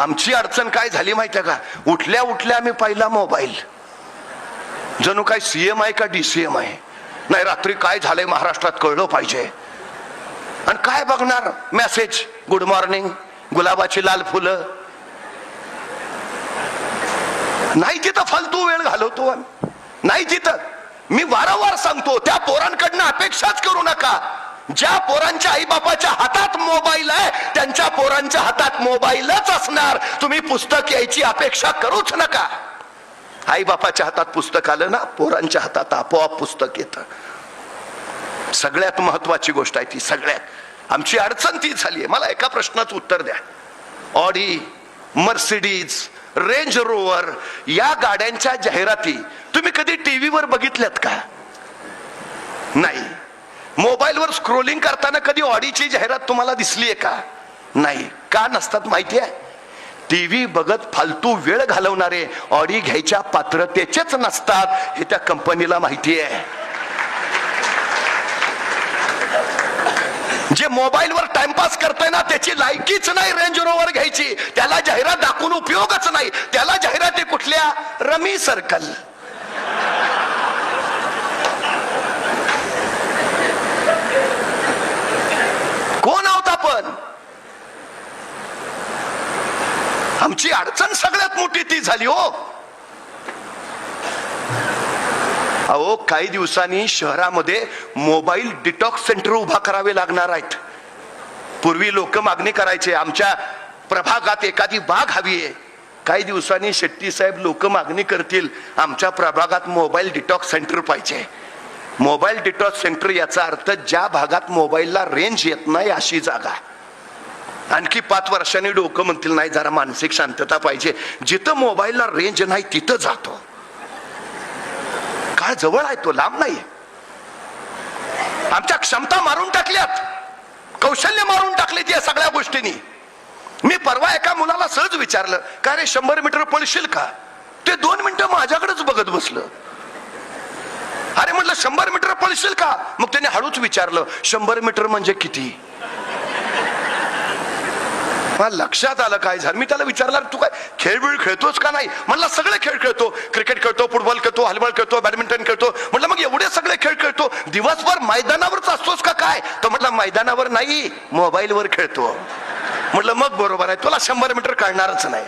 आमची अडचण काय झाली माहितीये का, उठल्या उठल्या आम्ही पहिला मोबाईल, जणू काय सीएम आहे का डीसीएम आहे. नाही, रात्री काय झालंय महाराष्ट्रात कळलं पाहिजे. आणि काय बघणार, मेसेज गुड मॉर्निंग, गुलाबाची लाल फुलं. नाही तिथं फालतू वेळ घालवतो आम्ही, नाही तिथं. मी वारंवार सांगतो, त्या पोरांकडनं अपेक्षाच करू नका. ज्या पोरांच्या आई बापाच्या हातात मोबाईल आहे त्यांच्या पोरांच्या हातात मोबाईलच असणार. तुम्ही पुस्तक यायची अपेक्षा करूच नका. आई बापाच्या हातात पुस्तक आलं ना, पोरांच्या हातात आपोआप पुस्तक येतं. सगळ्यात महत्वाची गोष्ट आहे ती. सगळ्यात आमची अडचण ती झाली. मला एका प्रश्नाचं उत्तर द्या. ऑडी, मर्सिडीज, रेंज रोवर या गाड्यांच्या जाहिराती तुम्ही कधी टीव्हीवर बघितल्यात का? नाही. मोबाईलवर स्क्रोलिंग करताना कधी ऑडीची जाहिरात तुम्हाला दिसलीये का? नाही. का नसतात माहिती आहे? टीव्ही बघत फालतू वेळ घालवणारे ऑडी घ्यायच्या पात्रतेचेच नसतात, हे त्या कंपनीला माहिती आहे. जे मोबाईलवर टाइमपास करताय ना, त्याची लायकीच नाही रेंज रोवर घ्यायची. त्याला जाहिरात दाखवून उपयोगच नाही. त्याला जाहिराती कुठल्या? Rummy circle. कोण आहोत आपण? आमची अडचण सगळ्यात मोठी ती झाली हो. अहो, काही दिवसांनी शहरामध्ये मोबाईल डिटॉक्स सेंटर उभा करावे लागणार आहेत. पूर्वी लोक मागणी करायचे, आमच्या प्रभागात एखादी बाग हवी आहे. काही दिवसांनी शेट्टी साहेब लोक मागणी करतील, आमच्या प्रभागात मोबाईल डिटॉक्स सेंटर पाहिजे. मोबाईल डिटॉक्स सेंटर याचा अर्थ ज्या भागात मोबाईलला रेंज येत नाही अशी जागा. आणखी 5 वर्षांनी डोकं म्हणतील नाही, जरा मानसिक शांतता पाहिजे, जिथं मोबाईलला रेंज नाही तिथं जातो. काळ जवळ आहे, तो लांब नाही. आमच्या क्षमता मारून टाकल्यात, कौशल्य मारून टाकले या सगळ्या गोष्टींनी. मी परवा एका मुलाला सहज विचारलं, का रे 100 मीटर पळशील का? ते 2 मिनिटं माझ्याकडेच बघत बसलं. अरे म्हटलं 100 मीटर पळशील का? मग त्याने हळूच विचारलं, 100 मीटर म्हणजे किती? मला लक्षात आलं काय झालं. मी त्याला विचारलं, तू काय खेळ खेळतोस का? नाही म्हणला, सगळे खेळ खेळतो, क्रिकेट खेळतो, फुटबॉल खेळतो, हॉलीबॉल खेळतो, बॅडमिंटन खेळतो. म्हटलं मग एवढे सगळे खेळ खेळतो, दिवसभर मैदानावरच असतोस का काय? तो म्हटलं मैदानावर नाही, मोबाईलवर खेळतो. म्हटलं मग बरोबर आहे, तुला 100 मीटर कळणारच नाही.